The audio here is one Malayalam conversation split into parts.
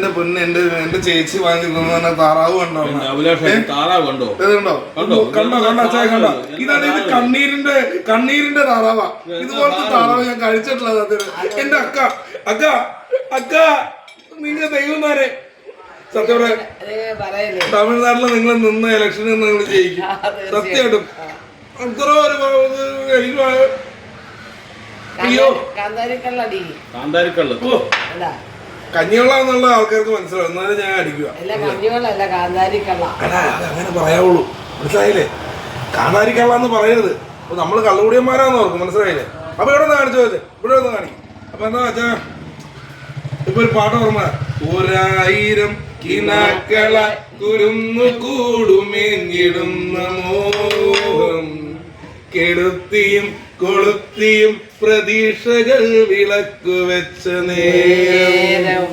എന്റെ പൊന്ന് എന്റെ ചേച്ചി വാങ്ങി തന്നെ താറാവ് കണ്ടോ? താറാവ് കണ്ടോ? കണ്ടോ കണ്ടോ? ഇതാണ് ഇത് കണ്ണീരിന്റെ താറാവാ. ഇതുപോലത്തെ താറാവ് ഞാൻ കഴിച്ചിട്ടില്ല സത്യത്തിൽ. എന്റെ അക്ക നിങ്ങൾ ദൈവമാരെ സത്യം തമിഴ്നാട്ടില് നിങ്ങൾ നിന്ന് ഇലക്ഷനിൽ നിങ്ങൾ ജയിക്കും സത്യമായിട്ടും. അത്ര കഞ്ഞിവെള്ളം എന്നുള്ള ആൾക്കാർക്ക് മനസ്സിലാവും. എന്നാലും ഞാൻ അടിക്കുക. അങ്ങനെ പറയാവുള്ളൂ, മനസ്സിലായില്ലേ? കാന്താരിക്കള്ള എന്ന് പറയരുത്. അപ്പൊ നമ്മള് കള്ളുകൂടിയന്മാരാന്ന് ഓർക്കും, മനസ്സിലായില്ലേ? അപ്പൊ ഇവിടെ ഒന്ന് കാണിച്ചു പോയത്, ഇവിടെ ഒന്ന് കാണിക്കും. അപ്പൊ എന്താ വെച്ചാ ഇപ്പൊ ഒരു പാട്ട് ഓർമ്മ, 1000 കിനാക്കള കുരുന്നു കൂടുമെങ്കിടുന്ന മോഹം കെടുത്തിയും കൊളുത്തിയും പ്രതീക്ഷകൾ വിളക്കു വെച്ച നേരം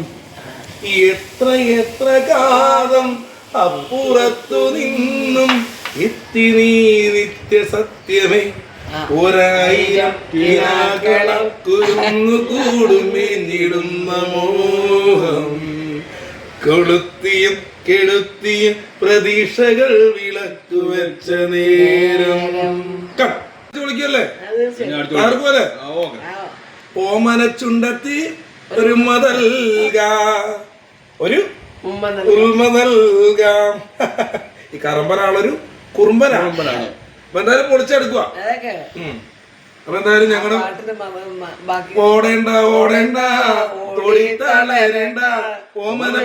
എത്ര കാലം അപ്പുറത്തു നിന്നും എത്തി നീ നിത്യ സത്യമേ 1000 കിനാക്കള കുരുന്നു കൂടുമെങ്കിടുന്ന മോഹം കൊളുത്തിയും കെടുത്തിയും പ്രതീക്ഷകൾ വിളക്കു വെച്ച നേരം. വിളിക്കല്ലേ ആർക്കുമല്ലേ? ഓമന ചുണ്ടത്തി ഒരു ഉൽമ നൽകാം. ഈ കറമ്പനാളൊരു കുറുമ്പനാണ്. അപ്പൊ എന്തായാലും പൊളിച്ചെടുക്കുക. അപ്പൊ എന്തായാലും ഞങ്ങളുടെ ഓടേണ്ട തൊടിത്തളരേണ്ട ഓമന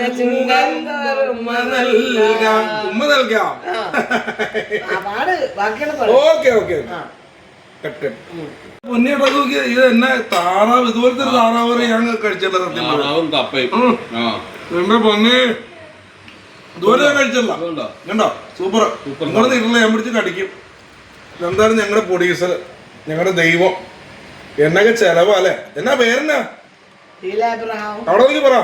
ഉമ്മ നൽകാം. ഓക്കെ പൊന്നിയുടെ ഇത് എന്നെ താറാവ്, ഇതുപോലത്തെ ഒരു താറാവ് ഞാൻ കഴിച്ചില്ല സത്യം. എന്റെ പൊന്നി ഇതുപോലെ ഞാൻ കഴിച്ചില്ല. കണ്ടോ? സൂപ്പർ. നിങ്ങളെ നീട്ടില്ല, ഞാൻ പിടിച്ച് കടിക്കും. എന്തായാലും ഞങ്ങളുടെ പ്രൊഡ്യൂസർ, ഞങ്ങളുടെ ദൈവം, എന്നൊക്കെ ചെലവാ അല്ലെ? എന്നാ പേരെന്നാ? അവിടെ എനിക്ക് പറ.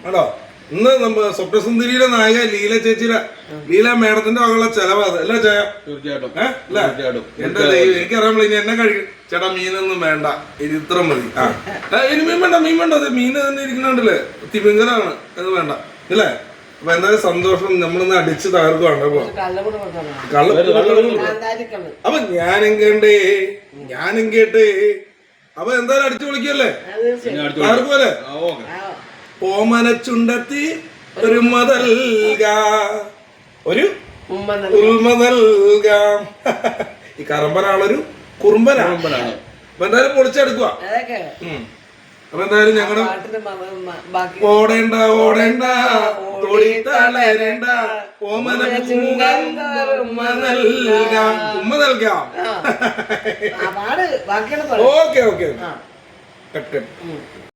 കേട്ടോ, ഇന്ന് സ്വപ്നസുന്ദരിയുടെ നായിക ലീല ചേച്ചിയുടെ, ലീല മേഡത്തിന്റെ വകയുള്ള ചെലവാ അത് അല്ലേ ചേട്ടാ? തീർച്ചയായിട്ടും. എന്റെ ദൈവം, എനിക്കറിയാമല്ലോ ഇനി എന്നെ കഴിക്കും. ചേട്ടാ മീനൊന്നും വേണ്ട, ഇനി ഇത്ര മതി. ഇനി മീൻ വേണ്ട. അത് മീൻ തന്നെ ഇരിക്കുന്നുണ്ടല്ലേ, തിമിംഗലാണ്, അത് വേണ്ട അല്ലേ? അപ്പൊ എന്തായാലും സന്തോഷം. നമ്മളിന്ന് അടിച്ച് തകർക്കുവാണ്. അപ്പൊ ഞാനും കേട്ടേ. അപ്പൊ എന്തായാലും അടിച്ചു വിളിക്കല്ലേ, തകർക്കുമല്ലേ? ഓമന ചുണ്ടത്തി ഒരു ഉൽമ നൽകാം. ഈ കറമ്പനാളൊരു കുറുമ്പനാണ്. അപ്പൊ എന്തായാലും പൊളിച്ചെടുക്കുക. അപ്പൊ എന്തായാലും ഞങ്ങളുടെ ഓടേണ്ട തൊടിത്തളരേണ്ട ഓമന ഉമ്മ നൽകാം. Okay cut